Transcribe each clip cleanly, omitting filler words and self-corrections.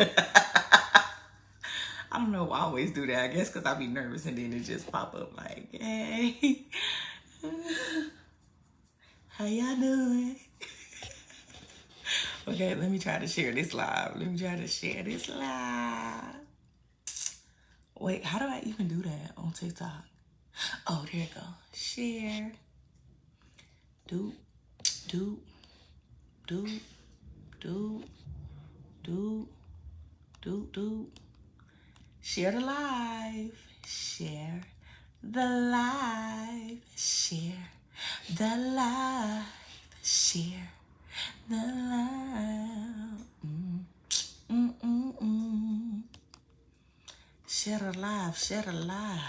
I don't know why I always do that. I guess because I be nervous and then it just pop up like, hey, how y'all doing? Okay, let me try to share this live. Wait, how do I even do that on TikTok? Oh, there it go. Share. Do. Share the live. Share the live. Share the live. Share the live. Share the live. Share the live.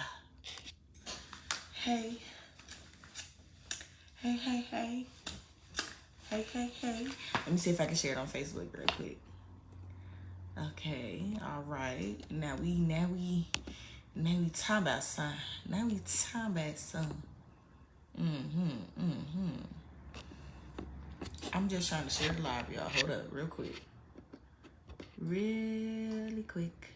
Hey. Hey, hey, hey. Hey, hey, hey. Let me see if I can share it on Facebook real quick. Okay, all right. Now we talking about some. I'm just trying to share the live, y'all. Hold up, real quick. Really quick.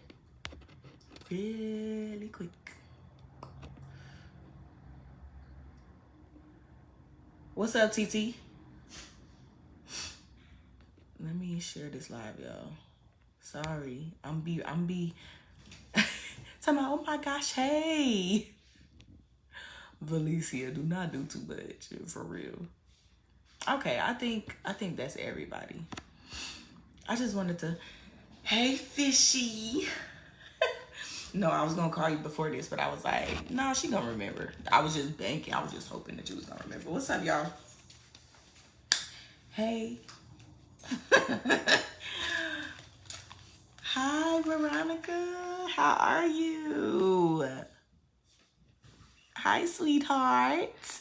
What's up, TT? Let me share this live, y'all. Sorry, I'm be talking about, oh my gosh, hey. Valicia, do not do too much, for real. Okay, I think that's everybody. I just wanted to, hey, fishy. No, I was gonna call you before this, but I was like, no, she gonna remember. I was just banking. I was just hoping that you was gonna remember. What's up, y'all? Hey. Hi, Veronica. How are you? Hi, sweetheart.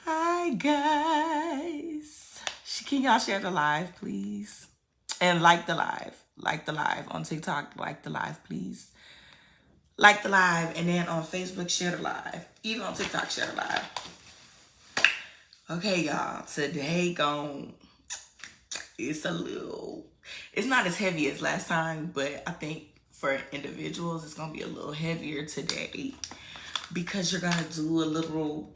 Hi, guys. Can y'all share the live, please? And like the live. Like the live on TikTok. Like the live, please. Like the live. And then on Facebook, share the live. Even on TikTok, share the live. Okay, y'all. Today it's not as heavy as last time, but I think for individuals, it's going to be a little heavier today because you're going to do a little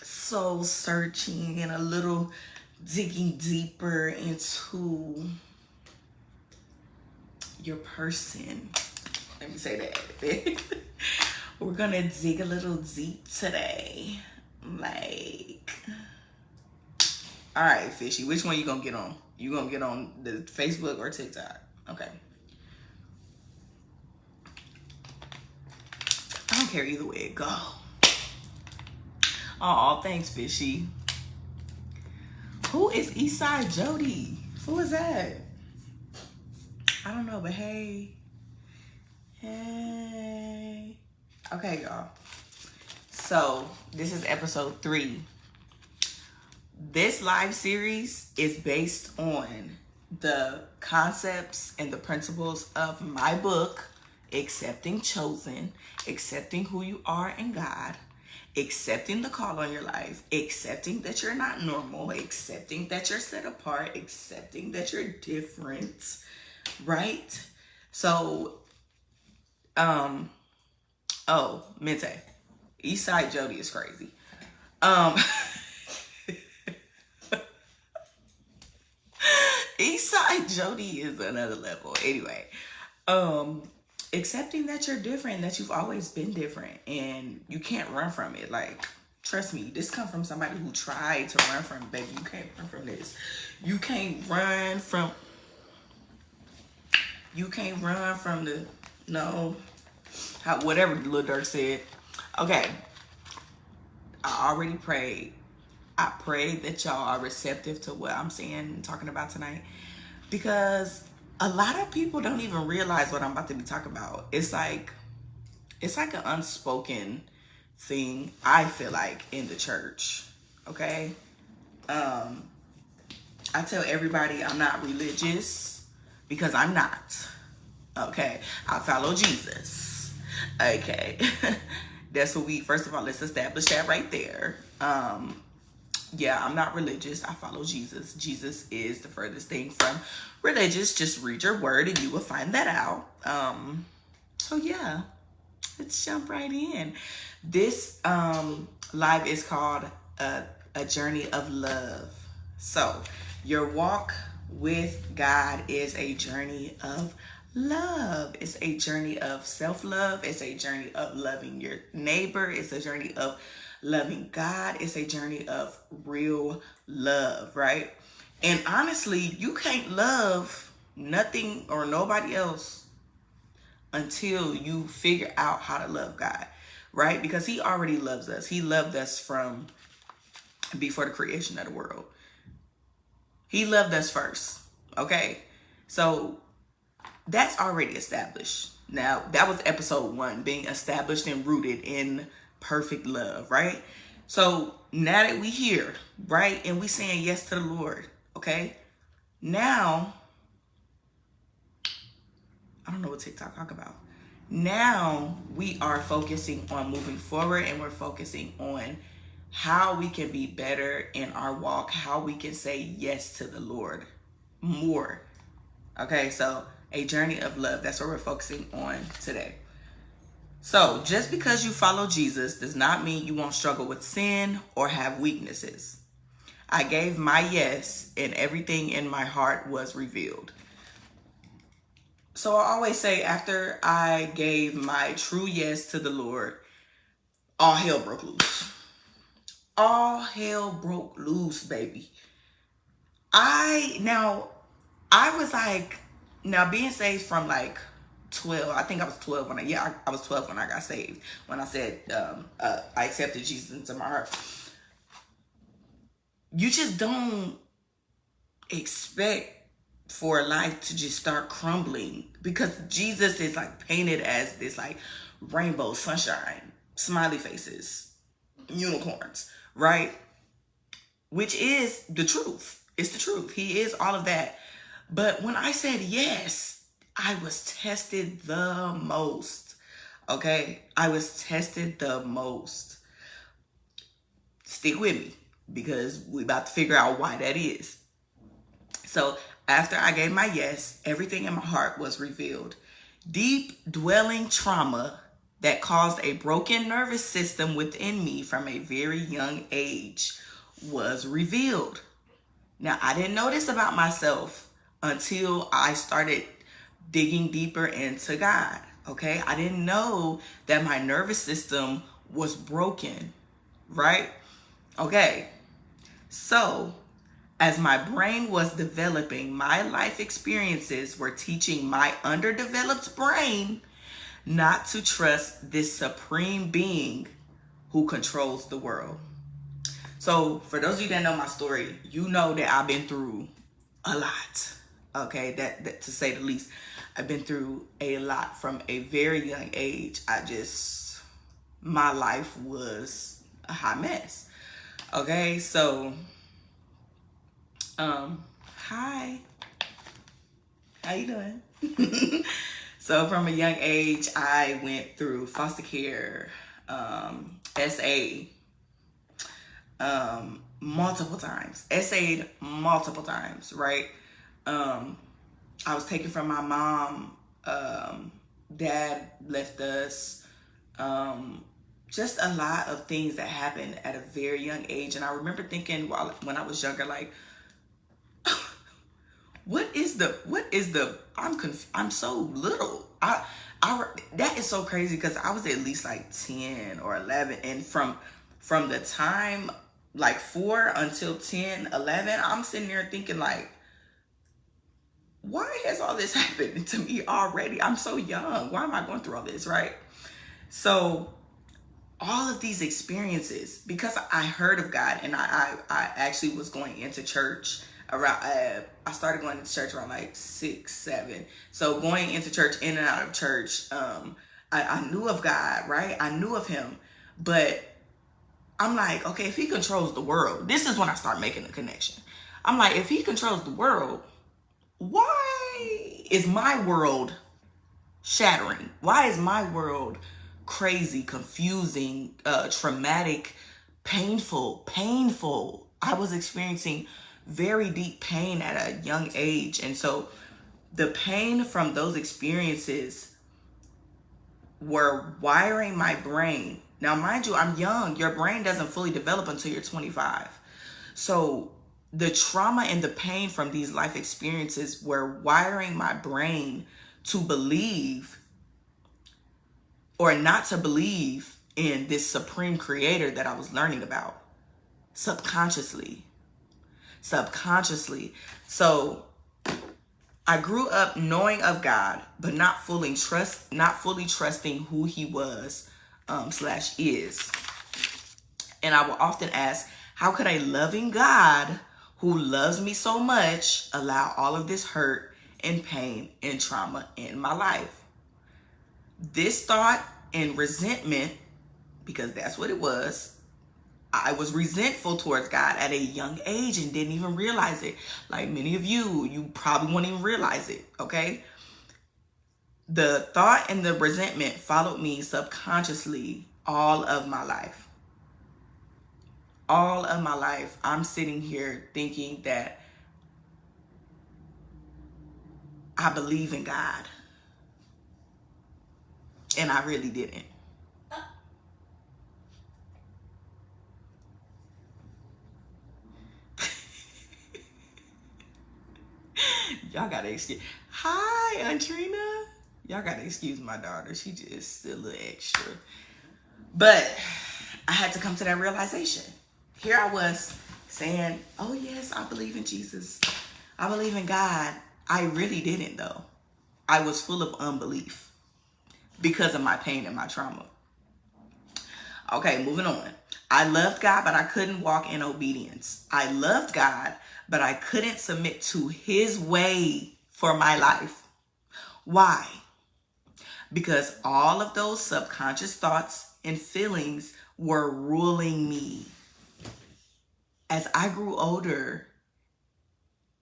soul searching and a little digging deeper into your person. Let me say that. We're going to dig a little deep today. Like, all right, Fishy, which one you going to get on? You going to get on the Facebook or TikTok? Okay. I don't care either way it go. Oh, thanks, Fishy. Who is Eastside Jody? Who is that? I don't know, but hey. Hey. Okay, y'all. So, this is episode 3. This live series is based on the concepts and the principles of my book, Accepting Chosen, accepting who you are in God, accepting the call on your life, accepting that you're not normal, accepting that you're set apart, accepting that you're different, right? So, Mente, Eastside Jody is crazy. Eastside Jody is another level. Anyway, accepting that you're different, that you've always been different, and you can't run from it. Like, trust me, this comes from somebody who tried to run from it, baby. You can't run from this. You can't run from the, no, whatever Lil Durk said. Okay, I already prayed. I pray that y'all are receptive to what I'm saying and talking about tonight, because a lot of people don't even realize what I'm about to be talking about. It's like an unspoken thing, I feel like, in the church. Okay? I tell everybody I'm not religious because I'm not. Okay? I follow Jesus. Okay? That's what first of all, let's establish that right there. Yeah, I'm not religious. I follow Jesus. Jesus is the furthest thing from religious. Just read your word and you will find that out. So yeah, let's jump right in. This live is called a journey of love. So your walk with God is a journey of love. It's a journey of self-love. It's a journey of loving your neighbor. It's a journey of loving God. It's a journey of real love, right? And honestly, you can't love nothing or nobody else until you figure out how to love God, right? Because he already loves us. He loved us from before the creation of the world. He loved us first, okay? So that's already established. Now, that was episode 1, being established and rooted in perfect love, right? So now that we here, right, and we saying yes to the Lord, okay? Now, I don't know what TikTok talk about. Now we are focusing on moving forward, and we're focusing on how we can be better in our walk, how we can say yes to the Lord more. Okay, so a journey of love, that's what we're focusing on today. So just because you follow Jesus does not mean you won't struggle with sin or have weaknesses. I gave my yes, and everything in my heart was revealed. So I always say, after I gave my true yes to the Lord, all hell broke loose. All hell broke loose, baby. I was like, now being saved from like 12, I think I was 12 when I was 12 when I got saved. When I said I accepted Jesus into my heart. You just don't expect for life to just start crumbling, because Jesus is like painted as this like rainbow, sunshine, smiley faces, unicorns, right? Which is the truth. It's the truth. He is all of that. But when I said yes, I was tested the most. Okay? I was tested the most. Stick with me, because we about to figure out why that is. So after I gave my yes, everything in my heart was revealed. Deep dwelling trauma that caused a broken nervous system within me from a very young age was revealed. Now, I didn't know this about myself until I started digging deeper into God, okay? I didn't know that my nervous system was broken, right? Okay, so as my brain was developing, my life experiences were teaching my underdeveloped brain not to trust this supreme being who controls the world. So for those of you that know my story, you know that I've been through a lot. Okay, that to say the least. I've been through a lot from a very young age. My life was a hot mess. Okay, so hi. How you doing? So from a young age, I went through foster care, SA, multiple times. SA'd multiple times, right? I was taken from my mom. Dad left us. Just a lot of things that happened at a very young age. And I remember thinking when I was younger, like, I'm so little. That is so crazy, because I was at least like 10 or 11. And from the time like 4 until 10, 11, I'm sitting there thinking like, why has all this happened to me already? I'm so young. Why am I going through all this, right? So all of these experiences, because I heard of God, and I actually was going into church around, I started going to church around like 6, 7. So going into church, in and out of church, I knew of God, right? I knew of him, but I'm like, okay, if he controls the world, this is when I start making the connection. I'm like, if he controls the world, why is my world shattering? Why is my world crazy, confusing, traumatic, painful, I was experiencing very deep pain at a young age. And so the pain from those experiences were wiring my brain. Now, mind you, I'm young. Your brain doesn't fully develop until you're 25. So the trauma and the pain from these life experiences were wiring my brain to believe or not to believe in this supreme creator that I was learning about subconsciously. So I grew up knowing of God, but not fully trusting who he was / is. And I will often ask, how could a loving God who loves me so much allow all of this hurt and pain and trauma in my life? This thought and resentment, because that's what it was, I was resentful towards God at a young age and didn't even realize it. Like many of you probably won't even realize it, okay? The thought and the resentment followed me subconsciously all of my life. All of my life, I'm sitting here thinking that I believe in God. And I really didn't. Y'all gotta excuse. Hi, Andrina. Y'all gotta excuse my daughter. She just a little extra. But I had to come to that realization. Here I was saying, oh yes, I believe in Jesus. I believe in God. I really didn't though. I was full of unbelief because of my pain and my trauma. Okay, moving on. I loved God, but I couldn't walk in obedience. I loved God, but I couldn't submit to his way for my life. Why? Because all of those subconscious thoughts and feelings were ruling me. As I grew older,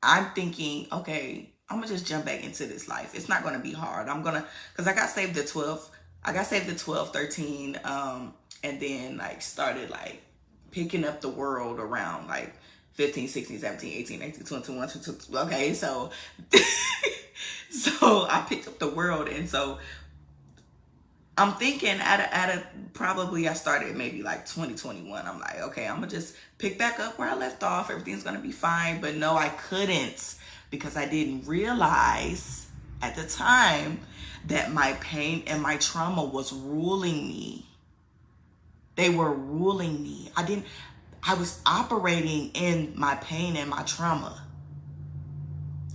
I'm thinking, okay, I'm gonna just jump back into this life. It's not gonna be hard. Because I got saved at 12. I got saved at 12, 13, and then like started like picking up the world around like 15, 16, 17, 18, 19, 20, 21, 22. Okay, so so I picked up the world, and so I'm thinking probably I started maybe like 2021. I'm like, okay, I'm gonna just pick back up where I left off. Everything's gonna be fine. But no, I couldn't, because I didn't realize at the time that my pain and my trauma was ruling me. They were ruling me. I was operating in my pain and my trauma.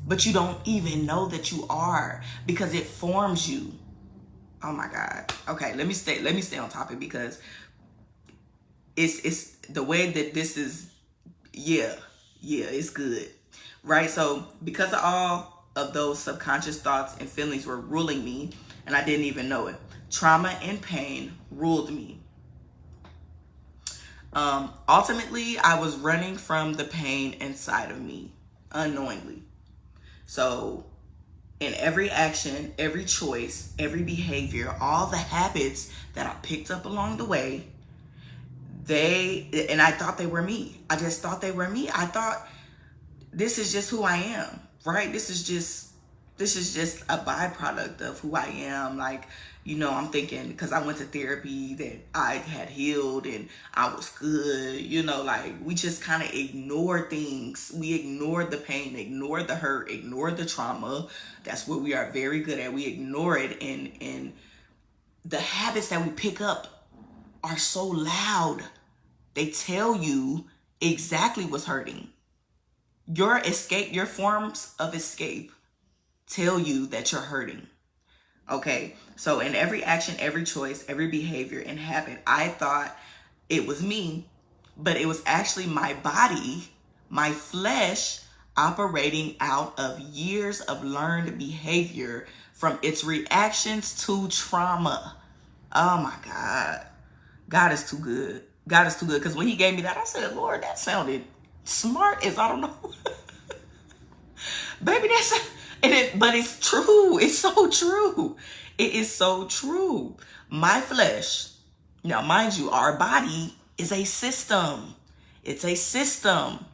But you don't even know that you are, because it forms you. Oh my God. Okay, let me stay on topic, because it's the way that this is, it's good. Right? So because of all of those subconscious thoughts and feelings were ruling me, and I didn't even know it, trauma and pain ruled me. Ultimately, I was running from the pain inside of me unknowingly. So in every action, every choice, every behavior, all the habits that I picked up along the way, and I thought they were me. I just thought they were me. I thought this is just who I am, right? This is just a byproduct of who I am. Like, I'm thinking because I went to therapy that I had healed and I was good, like we just kind of ignore things. We ignored the pain, ignored the hurt, ignored the trauma. That's what we are very good at. We ignore it, and the habits that we pick up are so loud. They tell you exactly what's hurting. Your forms of escape tell you that you're hurting. Okay, so in every action, every choice, every behavior and habit, I thought it was me, but it was actually my body, my flesh, operating out of years of learned behavior from its reactions to trauma. Oh my God. God is too good. God is too good. Because when he gave me that, I said, Lord, that sounded smart as I don't know. Baby, but it's true. It's so true. It is so true. My flesh, now mind you, our body is a system. It's a system.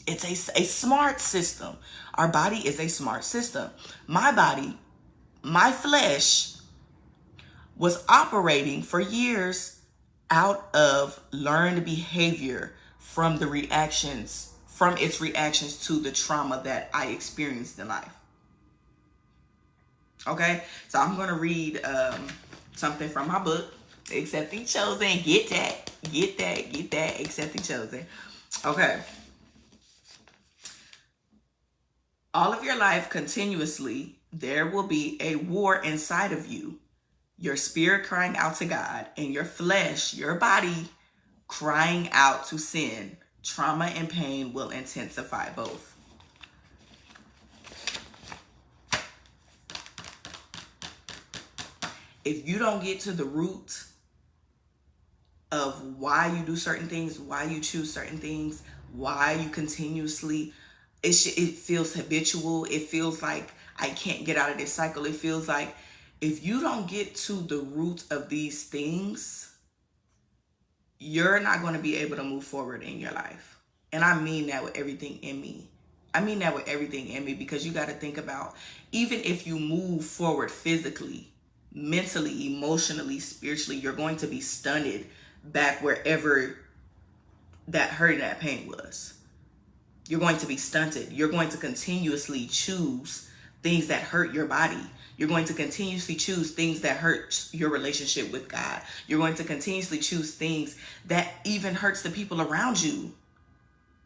It's a smart system. Our body is a smart system. My body, my flesh, was operating for years out of learned behavior from its reactions to the trauma that I experienced in life. Okay, so I'm going to read something from my book, Accepting Chosen. Get that, Accepting Chosen. Okay. All of your life, continuously, there will be a war inside of you. Your spirit crying out to God, and your flesh, your body, crying out to sin. Trauma and pain will intensify both. If you don't get to the root of why you do certain things, why you choose certain things, why you continuously, it feels habitual. It feels like I can't get out of this cycle. It feels like if you don't get to the root of these things, you're not going to be able to move forward in your life. And I mean that with everything in me. Because you got to think about, even if you move forward physically, mentally, emotionally, spiritually, you're going to be stunted back wherever that hurt and that pain was. You're going to be stunted. You're going to continuously choose things that hurt your body. You're going to continuously choose things that hurt your relationship with God. You're going to continuously choose things that even hurts the people around you.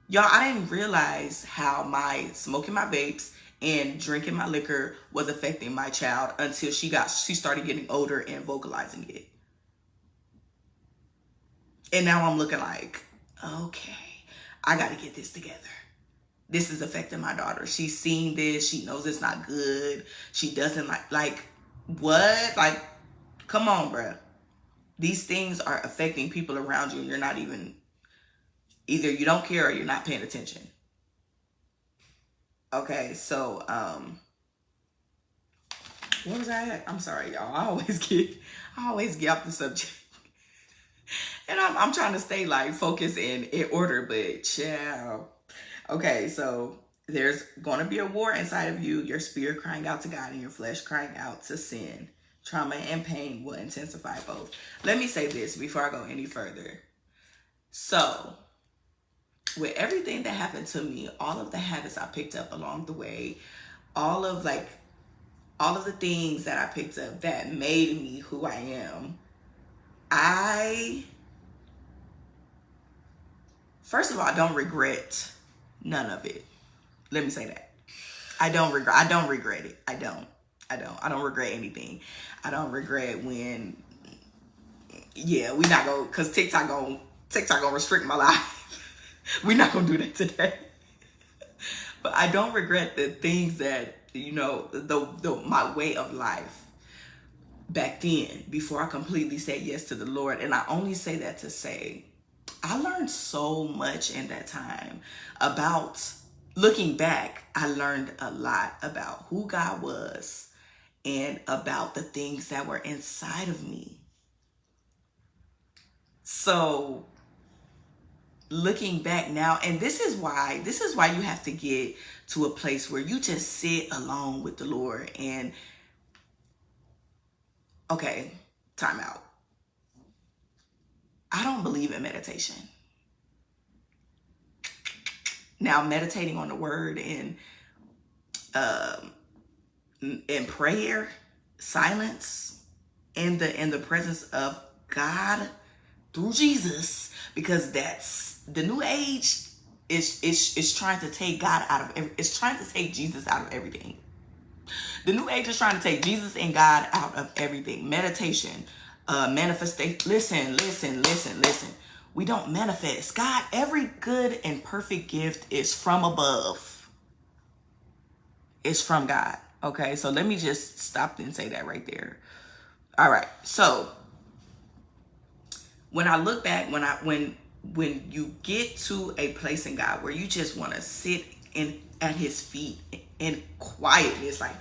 Y'all, I didn't realize how my smoking my vapes and drinking my liquor was affecting my child until she started getting older and vocalizing it. And now I'm looking like, okay, I got to get this together. This is affecting my daughter. She's seen this. She knows it's not good. She doesn't like what? Like, come on, bruh. These things are affecting people around you, and you're not even, either you don't care or you're not paying attention. Okay, so what was I at? I'm sorry, y'all. I always get off the subject. And I'm trying to stay like focused and in order, but child. Okay, so there's going to be a war inside of you, your spirit crying out to God and your flesh crying out to sin. Trauma and pain will intensify both. Let me say this before I go any further. So, with everything that happened to me, all of the habits I picked up along the way, all of the things that I picked up that made me who I am, first of all, I don't regret none of it. Let me say that. I don't regret it. I don't regret anything. I don't regret when, yeah, we not going, because TikTok gonna restrict my life. We're not gonna do that today. But I don't regret the things that, my way of life back then, before I completely said yes to the Lord. And I only say that to say, I learned so much in that time about, looking back, I learned a lot about who God was and about the things that were inside of me. So looking back now, and this is why you have to get to a place where you just sit alone with the Lord and, okay, time out. I don't believe in meditation. Now, meditating on the word and in prayer, silence, in the presence of God through Jesus, because that's the new age is trying to take God out of it's trying to take Jesus out of everything. The new age is trying to take Jesus and God out of everything. Meditation, manifestation. Listen. We don't manifest. God, every good and perfect gift is from above. It's from God. Okay, so let me just stop and say that right there. All right, so when I look back, when you get to a place in God where you just want to sit at his feet in quietness, like,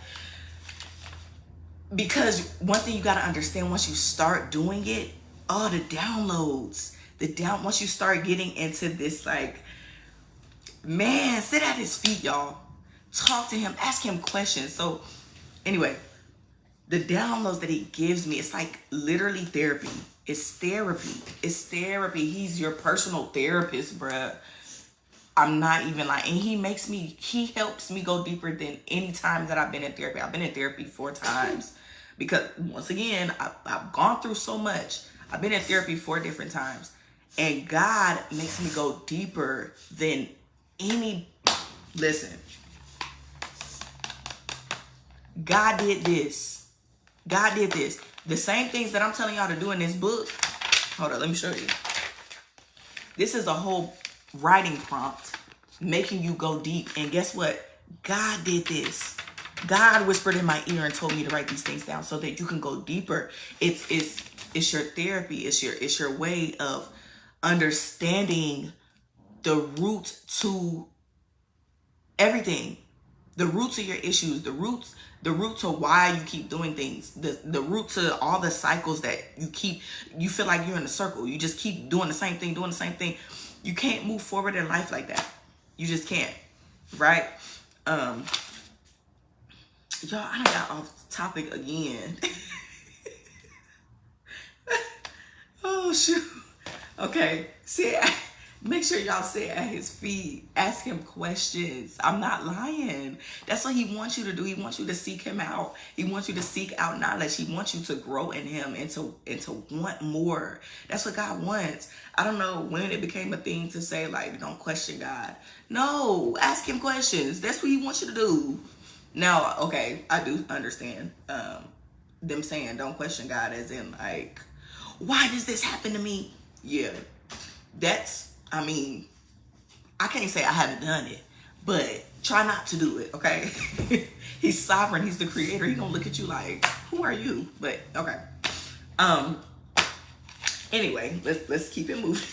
because one thing you got to understand, once you start doing it, all the downloads, once you start getting into this, like, man, sit at his feet, y'all. Talk to him, ask him questions. So anyway, the downloads that he gives me, it's like literally therapy. It's therapy. It's therapy. He's your personal therapist, bruh. I'm not even lying. And he helps me go deeper than any time that I've been in therapy. I've been in therapy 4 times because, once again, I've gone through so much. I've been in therapy 4 different times. And God makes me go deeper than any, listen, God did this. God did this. The same things that I'm telling y'all to do in this book. Hold on, let me show you. This is a whole writing prompt making you go deep. And guess what? God did this. God whispered in my ear and told me to write these things down so that you can go deeper. It's your therapy. It's your way of understanding the root to everything. The root to your issues, the root to why you keep doing things, the root to all the cycles that you feel like you're in a circle. You just keep doing the same thing. You can't move forward in life like that. You just can't, right? Y'all, I done got off topic again. Oh, shoot. Okay, make sure y'all sit at his feet. Ask him questions. I'm not lying. That's what he wants you to do. He wants you to seek him out. He wants you to seek out knowledge. He wants you to grow in him and to want more. That's what God wants. I don't know when it became a thing to say, like, don't question God. No, ask him questions. That's what he wants you to do. Now, okay, I do understand them saying don't question God as in, like, why does this happen to me? Yeah, I can't say I haven't done it, but try not to do it, okay? He's sovereign. He's the creator. He gonna look at you like, who are you? But, okay. Anyway, let's keep it moving.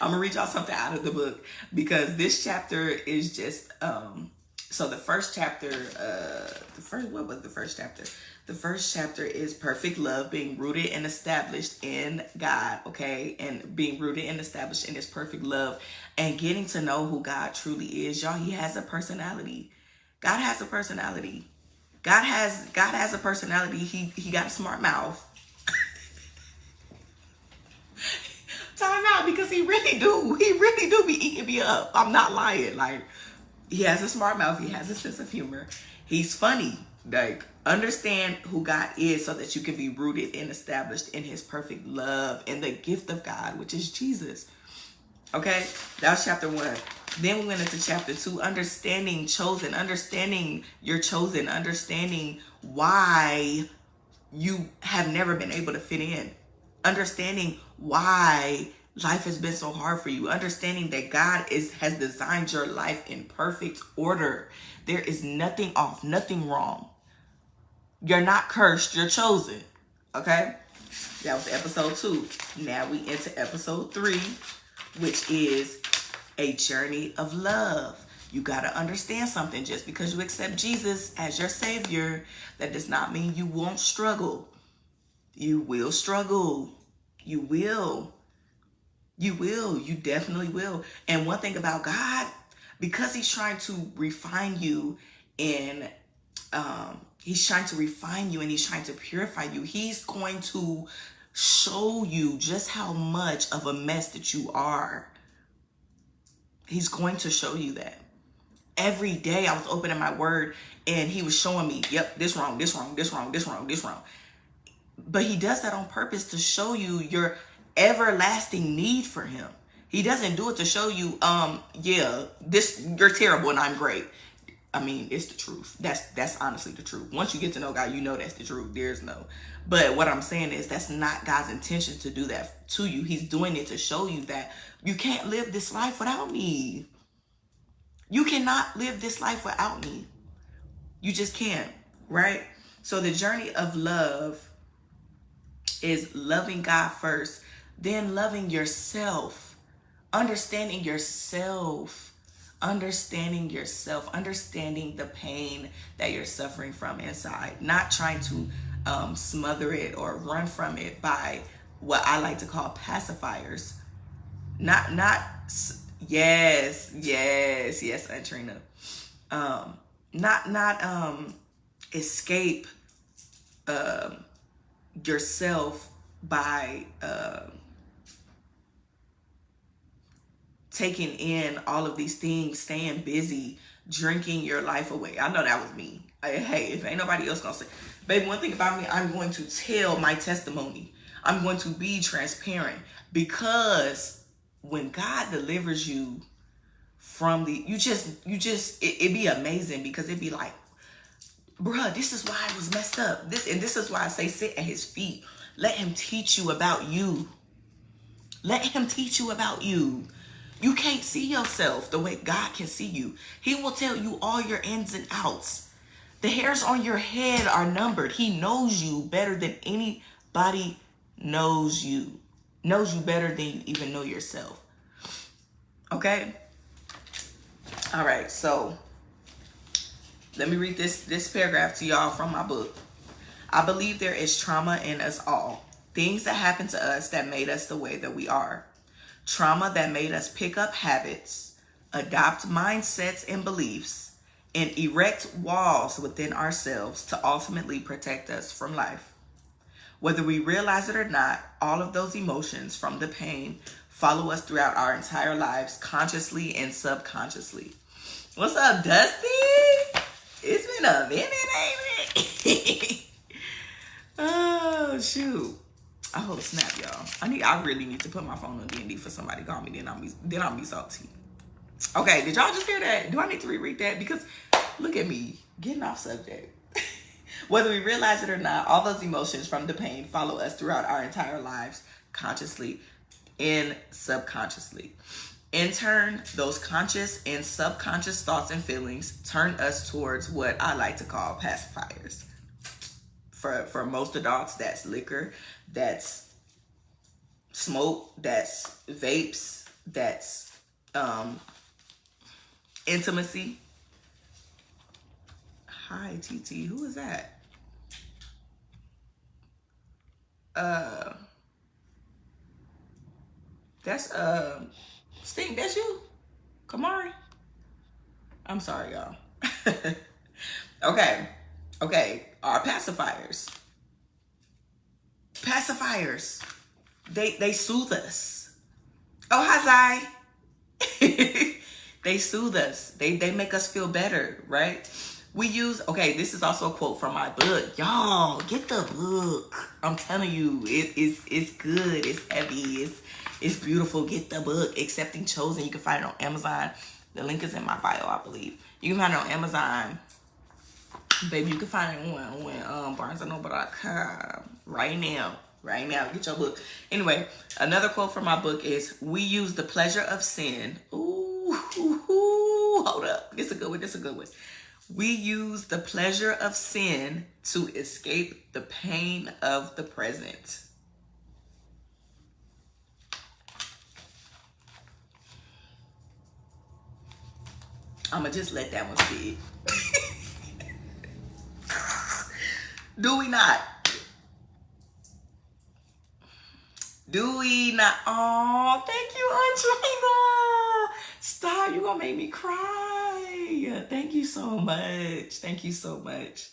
I'm gonna read y'all something out of the book because this chapter is just, so the first chapter, what was the first chapter? The first chapter is perfect love, being rooted and established in God, okay? And being rooted and established in his perfect love and getting to know who God truly is. Y'all, he has a personality. God has a personality. God has a personality. He got a smart mouth. Time out, because he really do be eating me up. I'm not lying. Like, he has a smart mouth. He has a sense of humor. He's funny. Like, understand who God is so that you can be rooted and established in his perfect love and the gift of God, which is Jesus. Okay, that was chapter 1. Then we went into chapter 2, understanding you're chosen, understanding why you have never been able to fit in, understanding why life has been so hard for you, understanding that God has designed your life in perfect order. There is nothing off, nothing wrong. You're not cursed, you're chosen. Okay? That was episode 2. Now we into episode 3, which is a journey of love. You got to understand something. Just because you accept Jesus as your savior, that does not mean you won't struggle. You will struggle. You will. You definitely will. And one thing about God, because he's trying to refine you and he's trying to purify you, he's going to show you just how much of a mess that you are. He's going to show you that. Every day I was opening my word and he was showing me, yep, this wrong. But he does that on purpose to show you your everlasting need for him. He doesn't do it to show you, you're terrible and I'm great. I mean, it's the truth. That's honestly the truth. Once you get to know God, you know that's the truth. There's no. But what I'm saying is that's not God's intention to do that to you. He's doing it to show you that you can't live this life without me. You cannot live this life without me. You just can't, right? So the journey of love is loving God first, then loving yourself, understanding yourself, understanding the pain that you're suffering from inside, not trying to smother it or run from it by what I like to call pacifiers. Not yes, Aunt Trina. Not escape yourself by taking in all of these things, staying busy, drinking your life away. I know that was me. Hey, if ain't nobody else gonna say, baby, one thing about me, I'm going to tell my testimony. I'm going to be transparent, because when God delivers you from it be amazing, because it be like, bruh, this is why I was messed up. This is why I say sit at his feet. Let him teach you about you. Let him teach you about you. You can't see yourself the way God can see you. He will tell you all your ins and outs. The hairs on your head are numbered. He knows you better than anybody knows you. Knows you better than you even know yourself. Okay? All right, so let me read this paragraph to y'all from my book. I believe there is trauma in us all. Things that happened to us that made us the way that we are. Trauma that made us pick up habits, adopt mindsets and beliefs, and erect walls within ourselves to ultimately protect us from life. Whether we realize it or not, all of those emotions from the pain follow us throughout our entire lives, consciously and subconsciously. What's up, Dusty? It's been a minute, ain't it? Oh, shoot. Oh, snap, y'all. I really need to put my phone on D&D for somebody to call me, then I'll be salty. Okay, did y'all just hear that? Do I need to reread that? Because look at me, getting off subject. Whether we realize it or not, all those emotions from the pain follow us throughout our entire lives, consciously and subconsciously. In turn, those conscious and subconscious thoughts and feelings turn us towards what I like to call pacifiers. For most adults, that's liquor, that's smoke, that's vapes, that's intimacy. Hi, TT. Who is that? That's Stink, that's you? Kamari? I'm sorry, y'all. Okay. Our pacifiers. Pacifiers. They soothe us. Oh, hi, Zai. They soothe us. They make us feel better, right? This is also a quote from my book. Y'all, get the book. I'm telling you, it's good. It's heavy. It's beautiful. Get the book. Accepting Chosen. You can find it on Amazon. The link is in my bio, I believe. You can find it on Amazon. Baby, you can find it on BarnesandNoble.com right now. Right now, get your book. Anyway, another quote from my book is, we use the pleasure of sin. Ooh, hold up. This is a good one. We use the pleasure of sin to escape the pain of the present. I'ma just let that one sit. Do we not? Do we not? Oh, thank you, Andrea. Stop, you gonna make me cry. Thank you so much. Thank you so much.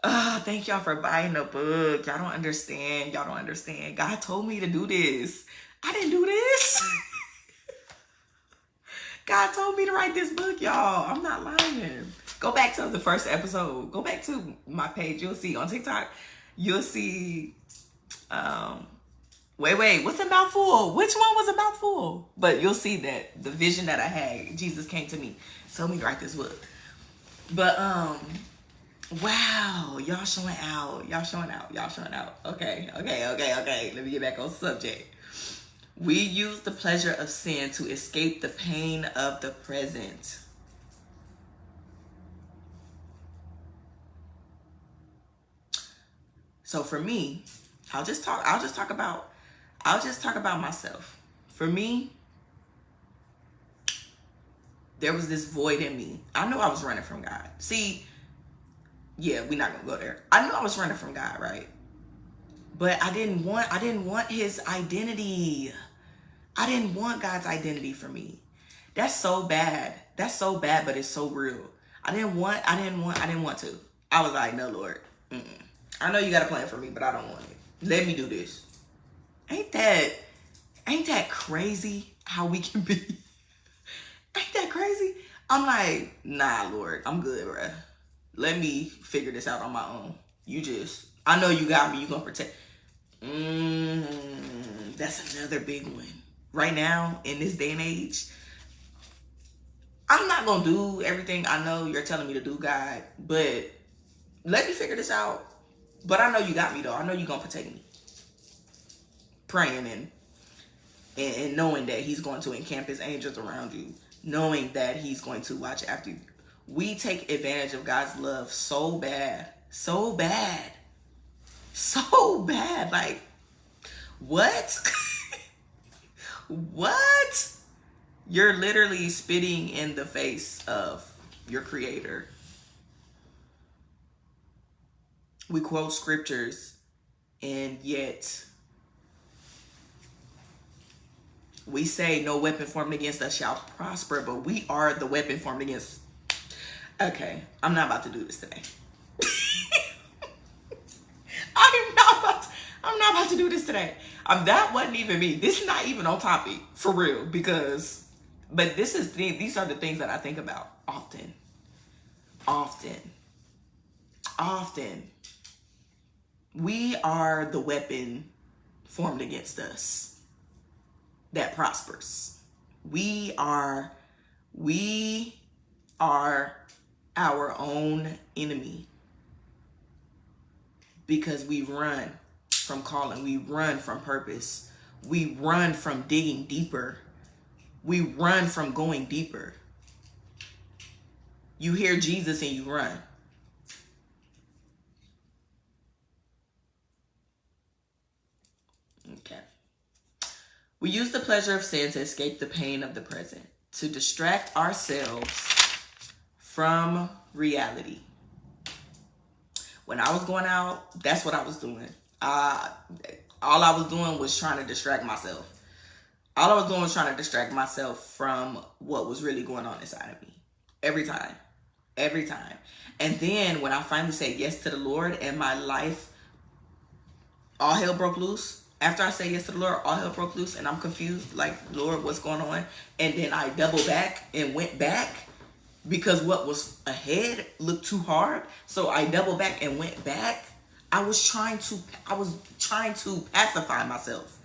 Thank y'all for buying the book. Y'all don't understand. God told me to do this. I didn't do this. God told me to write this book, y'all. I'm not lying. Go back to the first episode. Go back to my page. You'll see on TikTok. You'll see, wait, what's a mouthful? Which one was a mouthful? But you'll see that the vision that I had, Jesus came to me, told me to write this book. But, wow, y'all showing out. Okay. Let me get back on subject. We use the pleasure of sin to escape the pain of the present. So for me, I'll just talk about myself. For me, there was this void in me. I knew I was running from God. See, yeah, we're not gonna go there. I knew I was running from God, right? But I didn't want his identity. I didn't want God's identity for me. That's so bad. That's so bad, but it's so real. I didn't want to. I was like, no, Lord. Mm-mm. I know you got a plan for me, but I don't want it. Let me do this. Ain't that crazy how we can be? Ain't that crazy? I'm like, nah, Lord, I'm good, bruh. Let me figure this out on my own. I know you got me. You gonna protect. That's another big one. Right now, in this day and age, I'm not gonna do everything I know you're telling me to do, God, but let me figure this out. But I know you got me, though. I know you're gonna protect me. Praying and knowing that he's going to encamp his angels around you, knowing that he's going to watch after you. We take advantage of God's love so bad, so bad, so bad. Like, what? What? You're literally spitting in the face of your creator. We quote scriptures, and yet we say no weapon formed against us shall prosper, but we are the weapon formed against. Okay, I'm not about to do this today. I'm not about to do this today. That wasn't even me. This is not even on topic, for real, but these are the things that I think about often. We are the weapon formed against us that prospers. We are our own enemy, because we run from calling, we run from purpose, we run from digging deeper, we run from going deeper. You hear Jesus and you run. Okay. We use the pleasure of sin to escape the pain of the present, to distract ourselves from reality. When I was going out, that's what I was doing. All I was doing was trying to distract myself. All I was doing was trying to distract myself from what was really going on inside of me. Every time. And then when I finally said yes to the Lord and my life, all hell broke loose. After I say yes to the Lord, all hell broke loose and I'm confused. Like, Lord, what's going on? And then I doubled back and went back because what was ahead looked too hard. So I doubled back and went back. I was trying to pacify myself.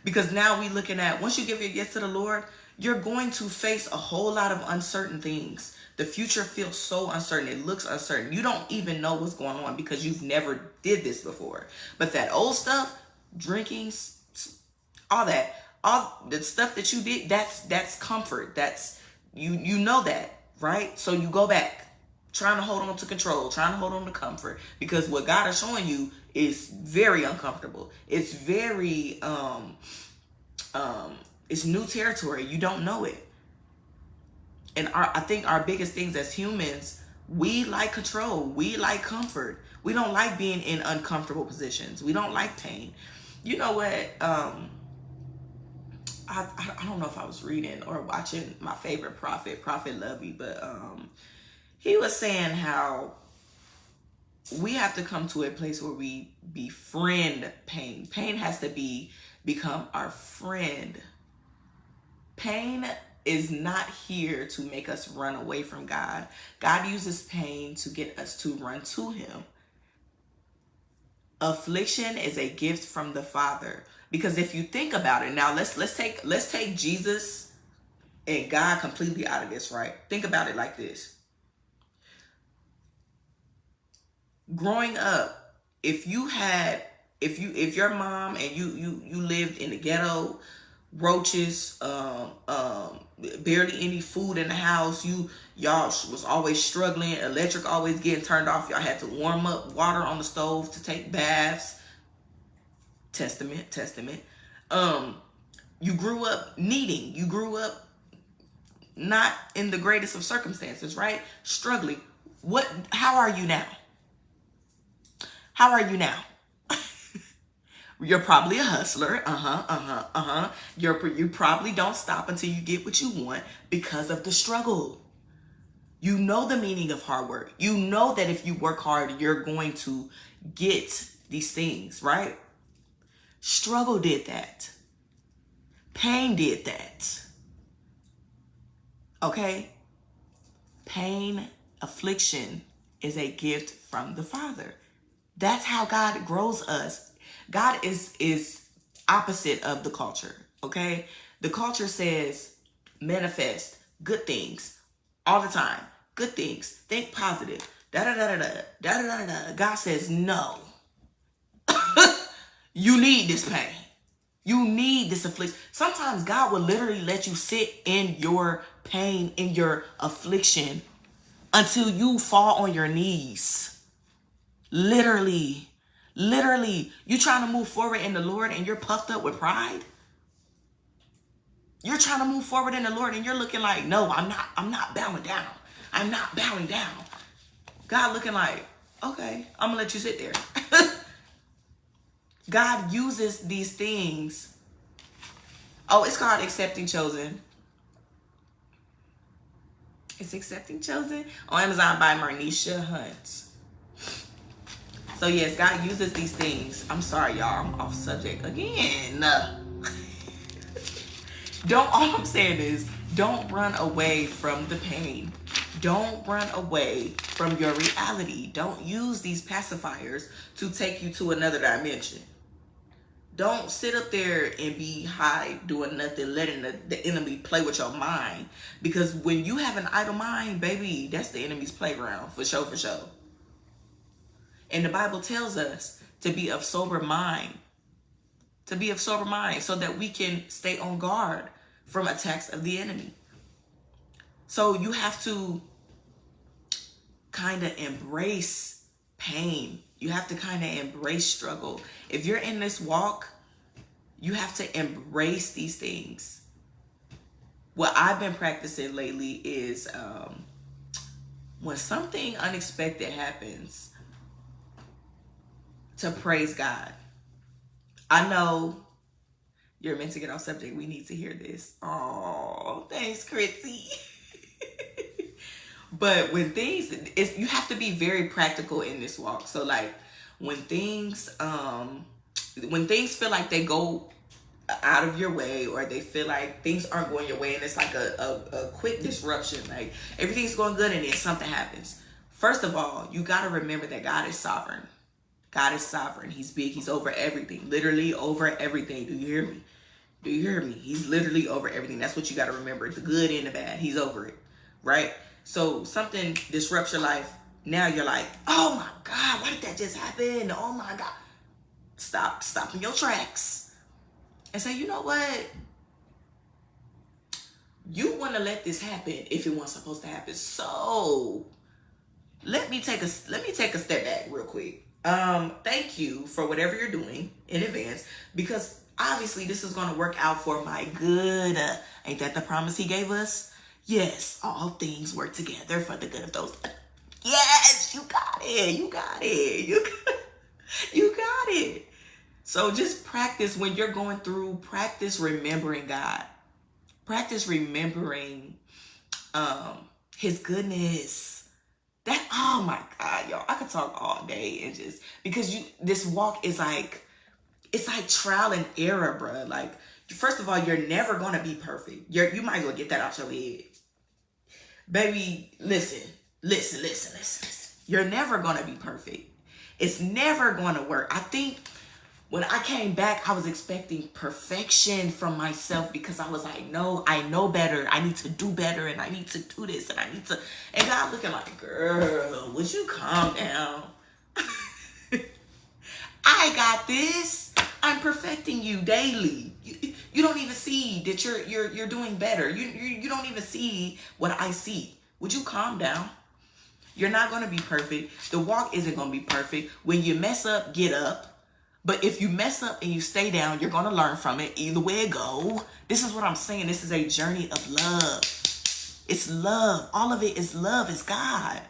Because now we looking at, once you give your yes to the Lord, you're going to face a whole lot of uncertain things. The future feels so uncertain. It looks uncertain. You don't even know what's going on because you've never did this before. But that old stuff, drinking, all the stuff that you did, that's comfort. That's, you know that, right? So you go back, trying to hold on to control, trying to hold on to comfort, because what God is showing you is very uncomfortable. It's very, it's new territory. You don't know it. And I think our biggest things as humans, we like control. We like comfort. We don't like being in uncomfortable positions. We don't like pain. You know what? I don't know if I was reading or watching my favorite prophet, Prophet Lovey, but he was saying how we have to come to a place where we befriend pain. Pain has to become our friend. Pain is not here to make us run away from God. God uses pain to get us to run to him. Affliction is a gift from the Father. Because if you think about it, now let's take Jesus and God completely out of this, right? Think about it like this. Growing up, if your mom and you lived in the ghetto, roaches, barely any food in the house, y'all was always struggling, electric always getting turned off, y'all had to warm up water on the stove to take baths. Testament. You grew up needing, you grew up not in the greatest of circumstances, right? Struggling. How are you now? You're probably a hustler. You probably don't stop until you get what you want because of the struggle. You know the meaning of hard work. You know that if you work hard, you're going to get these things, right? Struggle did that. Pain did that. Okay? Pain, affliction is a gift from the Father. That's how God grows us. God is opposite of the culture, okay? The culture says manifest good things all the time. Good things. Think positive. Da-da-da-da-da. God says no. You need this pain. You need this affliction. Sometimes God will literally let you sit in your pain, in your affliction, until you fall on your knees. Literally. You trying to move forward in the Lord and you're puffed up with pride? You're trying to move forward in the Lord and you're looking like, no, I'm not bowing down. I'm not bowing down. God looking like, okay, I'm gonna let you sit there. God uses these things. Oh, it's called Accepting Chosen. It's Accepting Chosen on Amazon by Marnisha Hunt. So yes, God uses these things. I'm sorry, y'all. I'm off subject again. All I'm saying is, don't run away from the pain. Don't run away from your reality. Don't use these pacifiers to take you to another dimension. Don't sit up there and be high doing nothing, letting the enemy play with your mind. Because when you have an idle mind, baby, that's the enemy's playground, for sure. And the Bible tells us to be of sober mind. To be of sober mind so that we can stay on guard from attacks of the enemy. So you have to kind of embrace pain. You have to kind of embrace struggle. If you're in this walk, you have to embrace these things. What I've been practicing lately is when something unexpected happens, to praise God. I know you're meant to get off subject. We need to hear this. Oh, thanks, Chrissy. But when you have to be very practical in this walk. So like when things feel like they go out of your way, or they feel like things aren't going your way, and it's like a quick disruption, like everything's going good and then something happens. First of all, you got to remember that God is sovereign. God is sovereign. He's big. He's over everything. Literally over everything. Do you hear me? Do you hear me? He's literally over everything. That's what you got to remember. The good and the bad. He's over it. Right? So something disrupts your life. Now you're like, oh my God, why did that just happen? Oh my God. Stop in your tracks and say, you know what? You want to let this happen if it wasn't supposed to happen. So let me take a step back real quick. Thank you for whatever you're doing in advance, because obviously this is going to work out for my good. Ain't that the promise he gave us? Yes, all things work together for the good of those. Yes, you got it. You got it. So just practice when you're going through. Practice remembering God. Practice remembering his goodness. Oh my God, y'all, I could talk all day and just, because this walk is like, it's like trial and error, bro. Like, first of all, you're never going to be perfect. You might as well get that out your head. Baby, listen. You're never going to be perfect. It's never going to work. I think when I came back, I was expecting perfection from myself, because I was like, no, I know better. I need to do better, and I need to do this, and and God looking like, girl, would you calm down? I got this. I'm perfecting you daily. You don't even see that you're doing better. You don't even see what I see. Would you calm down? You're not going to be perfect. The walk isn't going to be perfect. When you mess up, get up. But if you mess up and you stay down, you're going to learn from it. Either way it go. This is what I'm saying. This is a journey of love. It's love. All of it is love. It's God.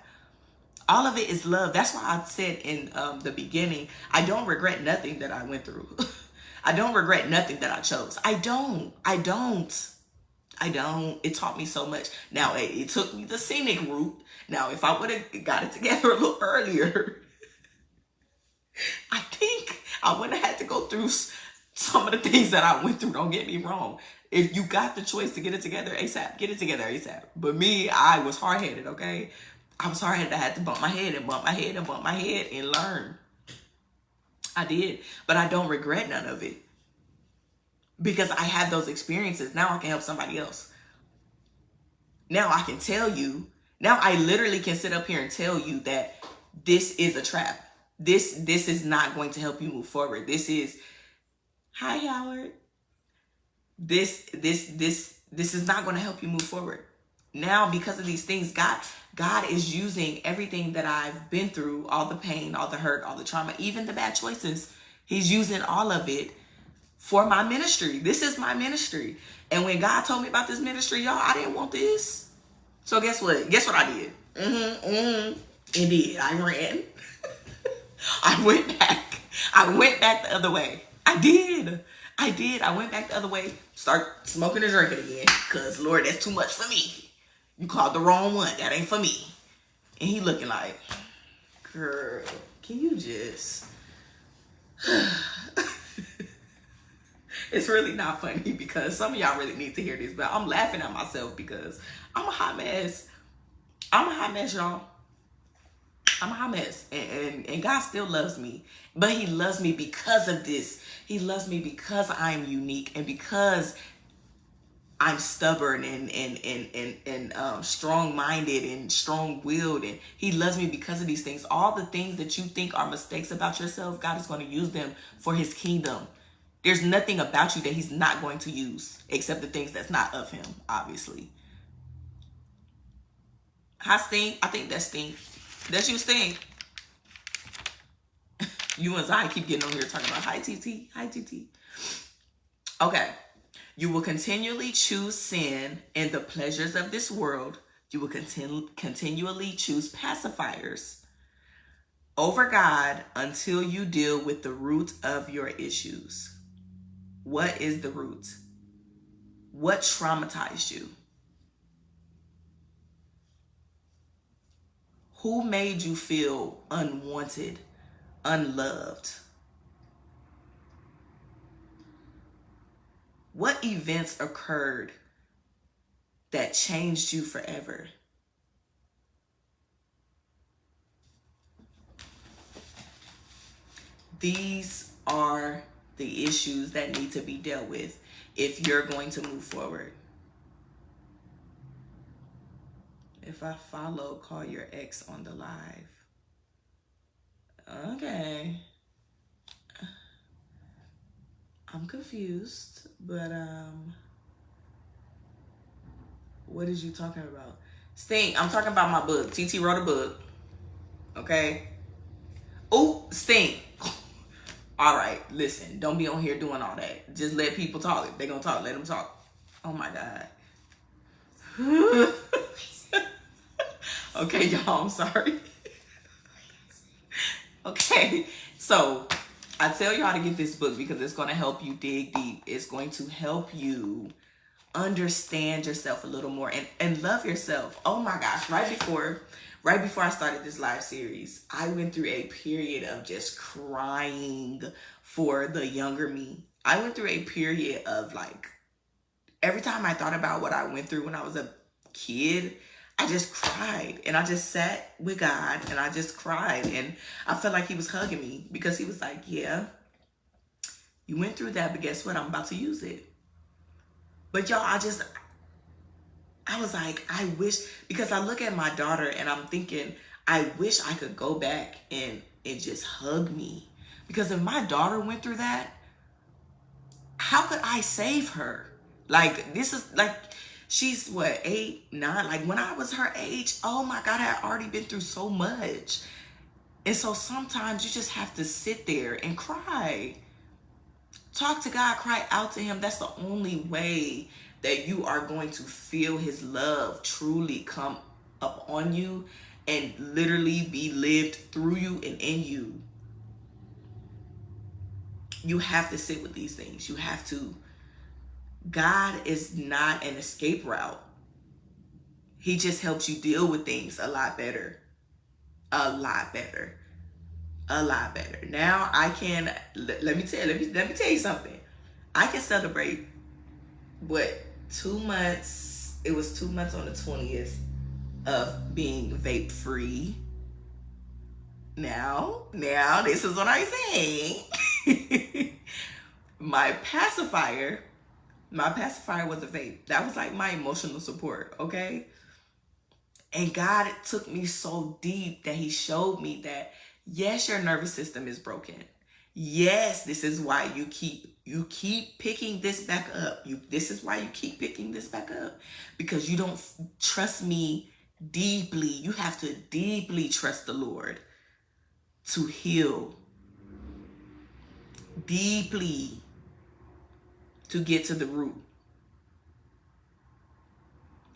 All of it is love. That's why I said in the beginning, I don't regret nothing that I went through. I don't regret nothing that I chose. I don't. It taught me so much. Now, it took me the scenic route. Now, if I would have got it together a little earlier, I think I wouldn't have had to go through some of the things that I went through. Don't get me wrong. If you got the choice to get it together ASAP, get it together ASAP. But me, I was hard-headed, okay? I was hard-headed. I had to bump my head and bump my head and bump my head and learn. I did. But I don't regret none of it. Because I had those experiences. Now I can help somebody else. Now I can tell you. Now I literally can sit up here and tell you that this is a trap. This is not going to help you move forward. This is, hi Howard. This is not going to help you move forward. Now, because of these things, God is using everything that I've been through, all the pain, all the hurt, all the trauma, even the bad choices. He's using all of it for my ministry. This is my ministry. And when God told me about this ministry, y'all, I didn't want this. So guess what? Guess what I did? Indeed, I ran. I went back. I went back the other way. I did. I went back the other way. Start smoking and drinking again. Because, Lord, that's too much for me. You called the wrong one. That ain't for me. And he looking like, girl, can you just... It's really not funny because some of y'all really need to hear this, but I'm laughing at myself because I'm a hot mess. I'm a hot mess, y'all. I'm a hot mess. And God still loves me. But he loves me because of this. He loves me because I'm unique and because I'm stubborn and strong-minded and strong-willed. And he loves me because of these things. All the things that you think are mistakes about yourself, God is going to use them for his kingdom. There's nothing about you that he's not going to use except the things that's not of him, obviously. Hi, Sting. I think that's Sting. That's you, Sting. You and Zai keep getting on here talking about hi, TT. Hi, TT. Okay. You will continually choose sin and the pleasures of this world. You will continually choose pacifiers over God until you deal with the root of your issues. What is the root? What traumatized you? Who made you feel unwanted, unloved? What events occurred that changed you forever? These are the issues that need to be dealt with if you're going to move forward. If I follow, call your ex on the live. Okay. I'm confused, but what is you talking about? Sting, I'm talking about my book. TT wrote a book. Okay. Oh, Sting. All right, listen, don't be on here doing all that. Just let people talk. If they're going to talk, let them talk. Oh, my God. Okay, y'all, I'm sorry. Okay, so I tell you how to get this book because it's going to help you dig deep. It's going to help you understand yourself a little more and love yourself. Oh, my gosh, right before I started this live series, I went through a period of just crying for the younger me. I went through a period of like, every time I thought about what I went through when I was a kid, I just cried. And I just sat with God and I just cried. And I felt like he was hugging me because he was like, yeah, you went through that, but guess what? I'm about to use it. But y'all, I was like, I wish, because I look at my daughter and I'm thinking, I wish I could go back and just hug me. Because if my daughter went through that, how could I save her? Like, this is like, she's what, 8, 9? Like when I was her age, oh my God, I had already been through so much. And so sometimes you just have to sit there and cry. Talk to God, cry out to him. That's the only way that you are going to feel his love truly come up on you and literally be lived through you and in you, you have to sit with these things. You have to. God is not an escape route. He just helps you deal with things a lot better. A lot better. A lot better. Now I can, let me tell you something. I can celebrate what 2 months, it was 2 months on the 20th of being vape free. Now this is what I'm saying. My pacifier was a vape. That was like my emotional support, okay? And God took me so deep that he showed me that, yes, your nervous system is broken. Yes, this is why you keep picking this back up. This is why you keep picking this back up, because you don't trust me deeply. You have to deeply trust the Lord to heal, deeply, to get to the root.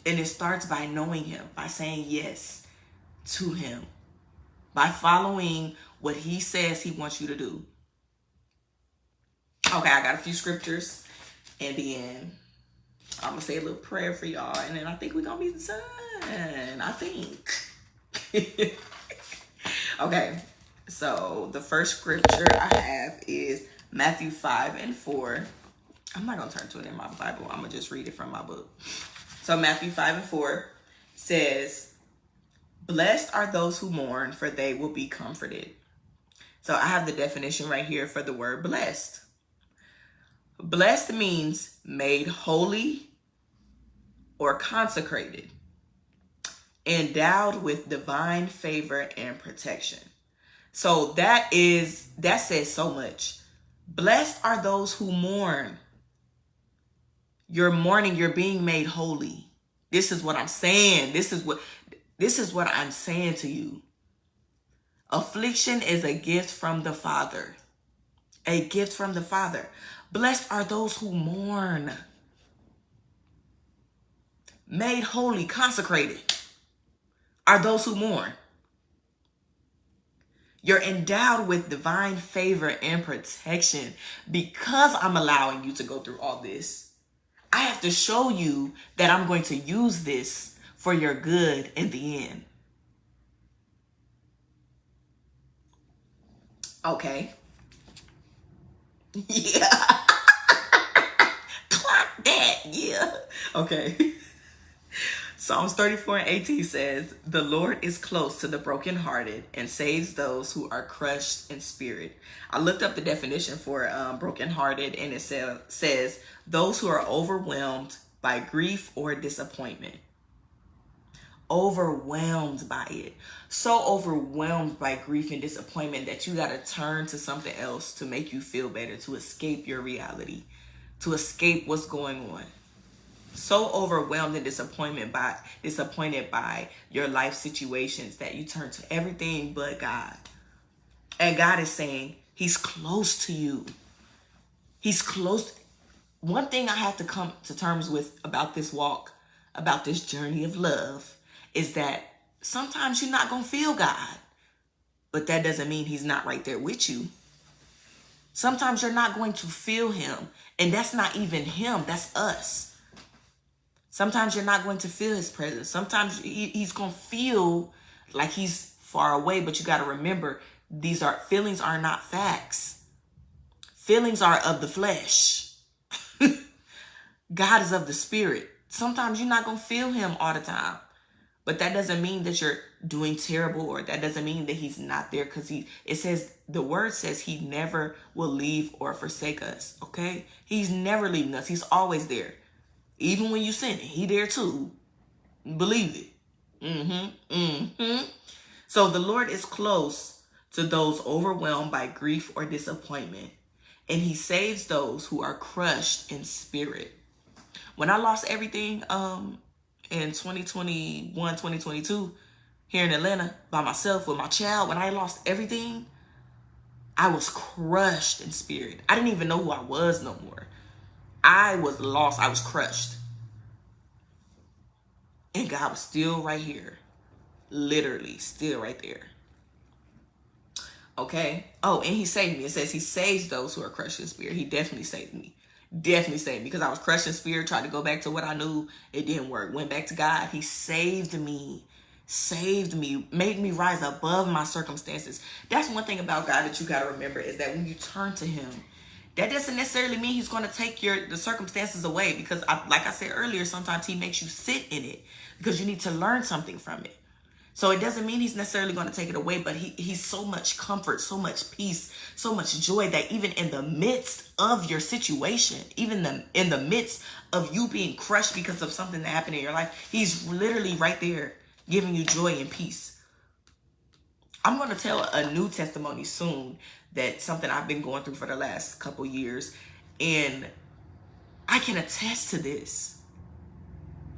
And it starts by knowing him, by saying yes to him, by following what he says he wants you to do. Okay, I got a few scriptures, and then I'm going to say a little prayer for y'all, and then I think we're going to be done. I think. Okay, so the first scripture I have is Matthew 5:4. I'm not going to turn to it in my Bible. I'm going to just read it from my book. So Matthew 5:4 says, "Blessed are those who mourn, for they will be comforted." So I have the definition right here for the word blessed. Blessed means made holy or consecrated, endowed with divine favor and protection. So that says so much. Blessed are those who mourn. You're mourning, you're being made holy. This is what I'm saying. This is what I'm saying to you. Affliction is a gift from the Father. A gift from the Father. Blessed are those who mourn. Made holy, consecrated are those who mourn. You're endowed with divine favor and protection. Because I'm allowing you to go through all this, I have to show you that I'm going to use this for your good in the end. Okay. Yeah. Clock that. Yeah. Okay. Psalms 34:18 says, "The Lord is close to the brokenhearted and saves those who are crushed in spirit." I looked up the definition for brokenhearted, and it says those who are overwhelmed by grief or disappointment. Overwhelmed by it. So overwhelmed by grief and disappointment that you got to turn to something else to make you feel better, to escape your reality, to escape what's going on. So overwhelmed and disappointed by your life situations that you turn to everything but God. And God is saying he's close to you. He's close. One thing I have to come to terms with about this walk, about this journey of love, is that sometimes you're not going to feel God, but that doesn't mean he's not right there with you. Sometimes you're not going to feel him, and that's not even him, that's us. Sometimes you're not going to feel his presence. Sometimes he's going to feel like he's far away, but you got to remember, feelings are not facts. Feelings are of the flesh. God is of the spirit. Sometimes you're not going to feel him all the time, but that doesn't mean that you're doing terrible, or that doesn't mean that he's not there, because the word says he never will leave or forsake us. Okay. He's never leaving us. He's always there. Even when you sin, he there too. Believe it. So the Lord is close to those overwhelmed by grief or disappointment, and he saves those who are crushed in spirit. When I lost everything in 2021, 2022, here in Atlanta, by myself with my child, when I lost everything, I was crushed in spirit. I didn't even know who I was no more. I was lost. I was crushed. And God was still right here. Literally, still right there. Okay. Oh, and he saved me. It says he saves those who are crushed in spirit. He definitely saved me. Definitely saved me, because I was crushed in spirit, tried to go back to what I knew. It didn't work. Went back to God. He saved me. Saved me. Made me rise above my circumstances. That's one thing about God that you got to remember, is that when you turn to him, that doesn't necessarily mean he's going to take the circumstances away, because like I said earlier, sometimes he makes you sit in it because you need to learn something from it. So it doesn't mean he's necessarily going to take it away, but he's so much comfort, so much peace, so much joy, that even in the midst of your situation, even in the midst of you being crushed because of something that happened in your life, he's literally right there giving you joy and peace. I'm going to tell a new testimony soon, that's something I've been going through for the last couple years, and I can attest to this.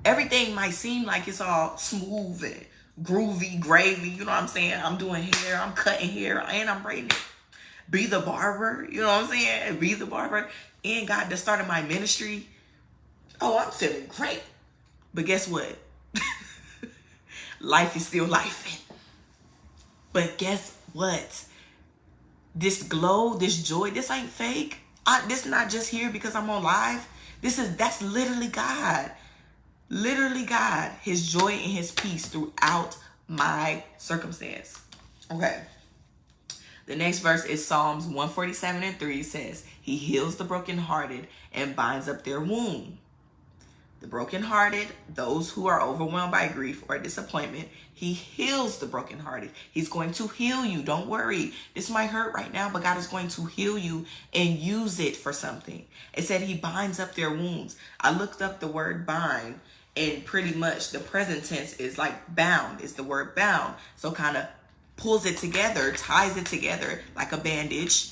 Everything might seem like it's all smooth and groovy, gravy, you know what I'm saying? I'm doing hair, I'm cutting hair, and I'm braiding it. Be the barber, you know what I'm saying? Be the barber. And God just started my ministry. Oh, I'm feeling great. But guess what? Life is still life. But guess what? This glow, this joy, this ain't fake. This not just here because I'm on live. That's literally God. Literally God. His joy and his peace throughout my circumstance. Okay. The next verse is Psalms 147:3. It says, he heals the brokenhearted and binds up their wound. The brokenhearted, those who are overwhelmed by grief or disappointment, he heals the brokenhearted. He's going to heal you. Don't worry. This might hurt right now, but God is going to heal you and use it for something. It said he binds up their wounds. I looked up the word bind, and pretty much the present tense is like bound. It's the word bound. So kind of pulls it together, ties it together like a bandage,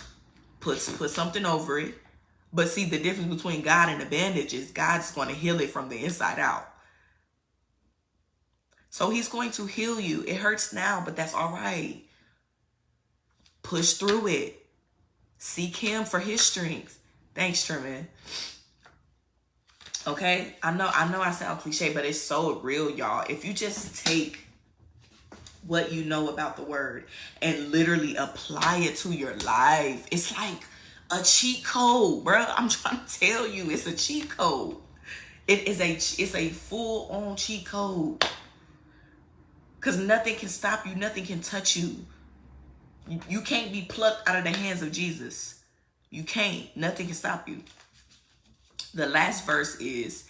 puts something over it. But see, the difference between God and a bandage is God's going to heal it from the inside out. So he's going to heal you. It hurts now, but that's all right. Push through it. Seek him for his strength. Thanks, Truman. Okay? I know I sound cliche, but it's so real, y'all. If you just take what you know about the word and literally apply it to your life, it's like a cheat code, bro. I'm trying to tell you, it's a cheat code. It's a full-on cheat code. Because nothing can stop you. Nothing can touch you. You can't be plucked out of the hands of Jesus. You can't. Nothing can stop you. The last verse is,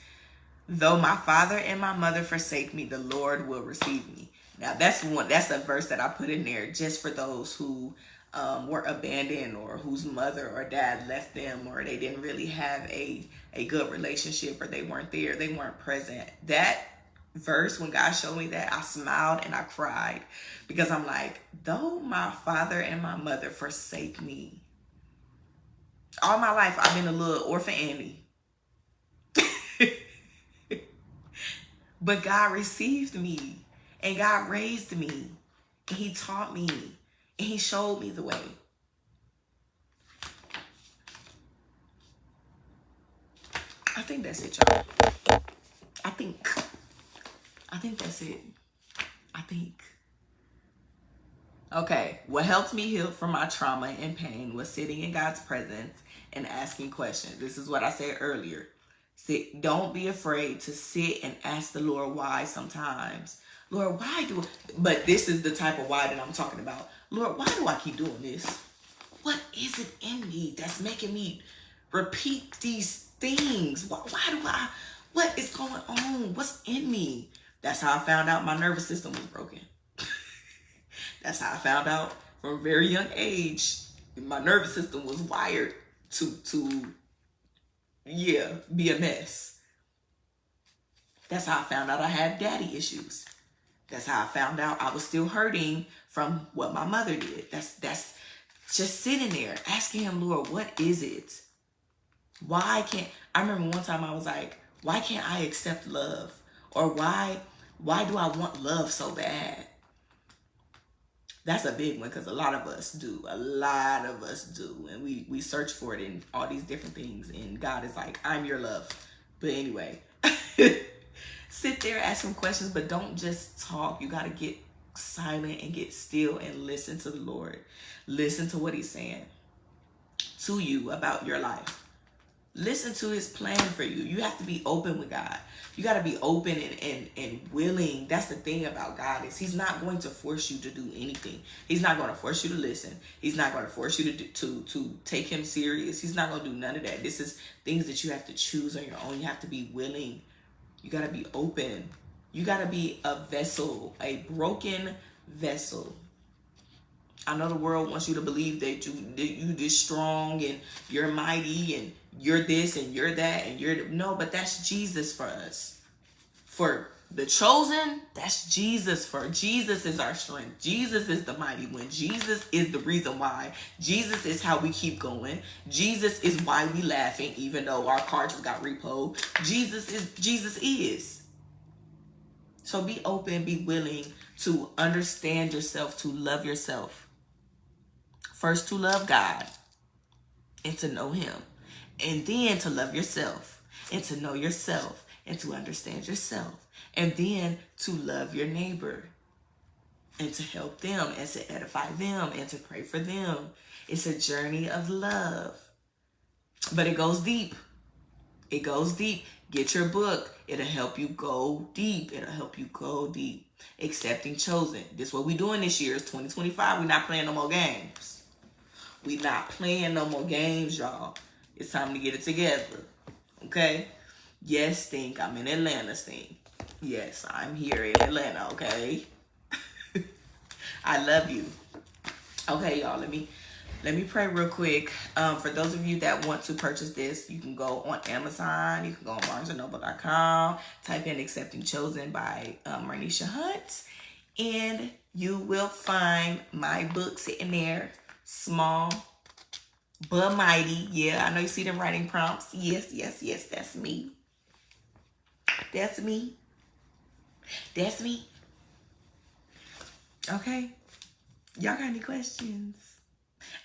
though my father and my mother forsake me, the Lord will receive me. Now that's a verse that I put in there just for those who were abandoned, or whose mother or dad left them, or they didn't really have a good relationship, or they weren't there, they weren't present. That verse, when God showed me that, I smiled and I cried, because I'm like, though my father and my mother forsake me. All my life I've been a little orphan Annie. But God received me, and God raised me, and he taught me, and he showed me the way. I think that's it, y'all. I think that's it. Okay, what helped me heal from my trauma and pain was sitting in God's presence and asking questions. This is what I said earlier. Don't be afraid to sit and ask the Lord why sometimes. Lord, why do... But this is the type of why that I'm talking about. Lord, why do I keep doing this? What is it in me that's making me repeat these things? Why do I... What is going on? What's in me? That's how I found out my nervous system was broken. That's how I found out from a very young age. My nervous system was wired to be a mess. That's how I found out I had daddy issues. That's how I found out I was still hurting from what my mother did. That's just sitting there asking him, Lord, what is it? Why can't... I remember one time I was like, why can't I accept love? Or why do I want love so bad? That's a big one, because a lot of us do. And we search for it in all these different things. And God is like, I'm your love. But anyway, sit there, ask some questions, but don't just talk. You got to get silent and get still and listen to the Lord. Listen to what he's saying to you about your life. Listen to his plan for you. You have to be open with God. You got to be open and willing. That's the thing about God, is he's not going to force you to do anything. He's not going to force you to listen. He's not going to force you to take him serious. He's not going to do none of that. This is things that you have to choose on your own. You have to be willing. You got to be open. You got to be a vessel, a broken vessel. I know the world wants you to believe that you this strong and you're mighty and you're this and you're that and no, but that's Jesus for us. For the chosen, that's Jesus. For Jesus is our strength. Jesus is the mighty one. Jesus is the reason why. Jesus is how we keep going. Jesus is why we laughing even though our car just got repoed. Jesus is. So be open, be willing to understand yourself, to love yourself. First to love God and to know him. And then to love yourself and to know yourself and to understand yourself. And then to love your neighbor and to help them and to edify them and to pray for them. It's a journey of love. But it goes deep. It goes deep. Get your book. It'll help you go deep. It'll help you go deep. Accepting Chosen. This is what we're doing this year. It's 2025. We're not playing no more games. We not playing no more games, y'all. It's time to get it together. Okay? Yes, Stink. I'm in Atlanta, Stink. Yes, I'm here in Atlanta, okay? I love you. Okay, y'all, let me pray real quick. For those of you that want to purchase this, you can go on Amazon. You can go on BarnesandNoble.com. Type in Accepting Chosen by Marnisha Hunt. And you will find my book sitting there. Small but mighty. Yeah, I know you see them writing prompts. Yes, that's me. That's me. Okay, y'all got any questions?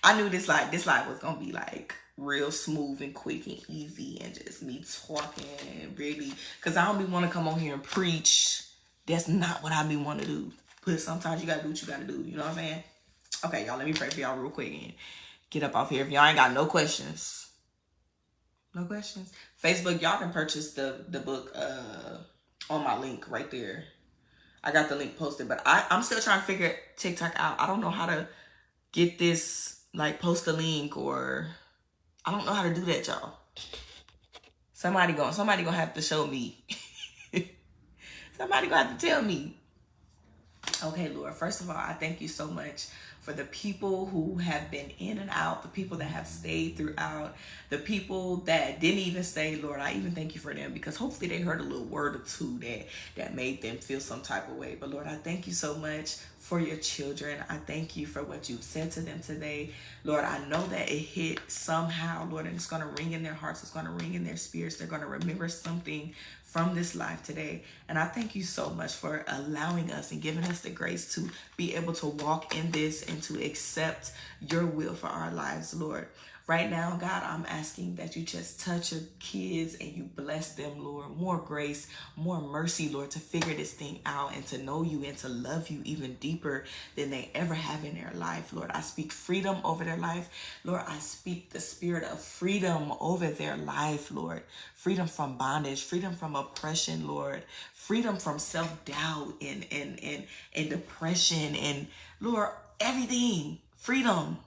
I knew this life was gonna be like real smooth and quick and easy and just me talking really, because I don't be want to come on here and preach. That's not what I be want to do. But sometimes you gotta do what you gotta do. You know what I'm saying? Okay, y'all, let me pray for y'all real quick and get up off here. If y'all ain't got no questions. No questions. Facebook, y'all can purchase the book on my link right there. I got the link posted, but I'm still trying to figure TikTok out. I don't know how to get this, like, post a link, or I don't know how to do that, y'all. Somebody gonna have to show me. Somebody gonna have to tell me. Okay, Lord, first of all, I thank you so much for the people who have been in and out, the people that have stayed throughout, the people that didn't even stay, Lord. I even thank you for them, because hopefully they heard a little word or two that made them feel some type of way. But Lord, I thank you so much for your children. I thank you for what you've said to them today. Lord, I know that it hit somehow, Lord, and it's going to ring in their hearts. It's going to ring in their spirits. They're going to remember something from this life today. And I thank you so much for allowing us and giving us the grace to be able to walk in this and to accept your will for our lives, Lord. Right now, God, I'm asking that you just touch your kids and you bless them, Lord. More grace, more mercy, Lord, to figure this thing out and to know you and to love you even deeper than they ever have in their life, Lord. I speak freedom over their life. Lord, I speak the spirit of freedom over their life, Lord. Freedom from bondage, freedom from oppression, Lord. Freedom from self-doubt and depression and, Lord, everything. Freedom.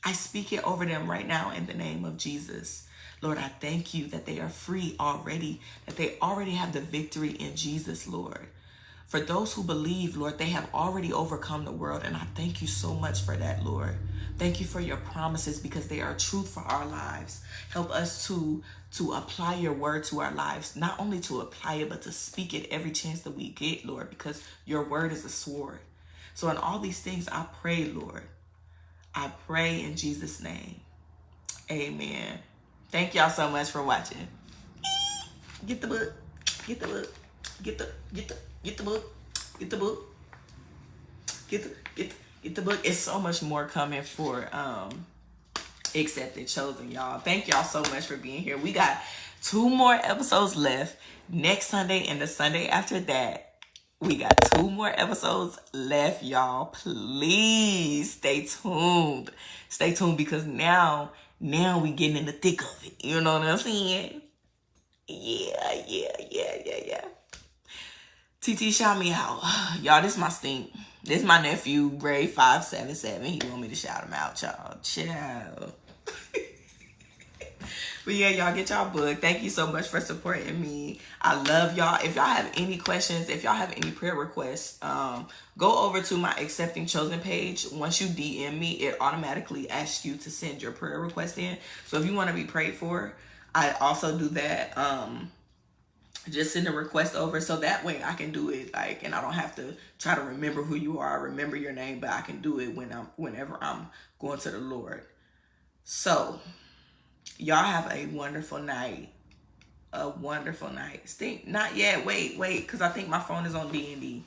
I speak it over them right now in the name of Jesus. Lord, I thank you that they are free already, that they already have the victory in Jesus, Lord. For those who believe, Lord, they have already overcome the world, and I thank you so much for that, Lord. Thank you for your promises, because they are truth for our lives. Help us to apply your word to our lives, not only to apply it, but to speak it every chance that we get, Lord, because your word is a sword. So in all these things, I pray, Lord. I pray in Jesus' name. Amen. Thank y'all so much for watching. Get the book. Get the book. Get the book. Get the book. Get the book. It's so much more coming for Accepted Chosen, y'all. Thank y'all so much for being here. We got 2 more episodes left next Sunday and the Sunday after that. We got 2 more episodes left, y'all. Please stay tuned. Stay tuned because now we getting in the thick of it. You know what I'm saying? Yeah. TT, shout me out. Y'all, this my stink. This my nephew, grade 577. He want me to shout him out, y'all. Chill. But yeah, y'all get y'all book. Thank you so much for supporting me. I love y'all. If y'all have any questions, if y'all have any prayer requests, go over to my Accepting Chosen page. Once you DM me, it automatically asks you to send your prayer request in. So if you want to be prayed for, I also do that. Just send a request over so that way I can do it, like, and I don't have to try to remember who you are, remember your name, but I can do it whenever I'm going to the Lord. So y'all have a wonderful night. A wonderful night. Stink. Not yet. Wait, because I think my phone is on D&D.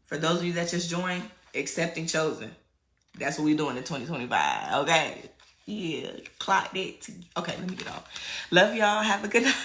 For those of you that just joined, Accepting Chosen. That's what we doing in 2025. Okay. Yeah. Clock that. Okay, let me get off. Love y'all. Have a good night.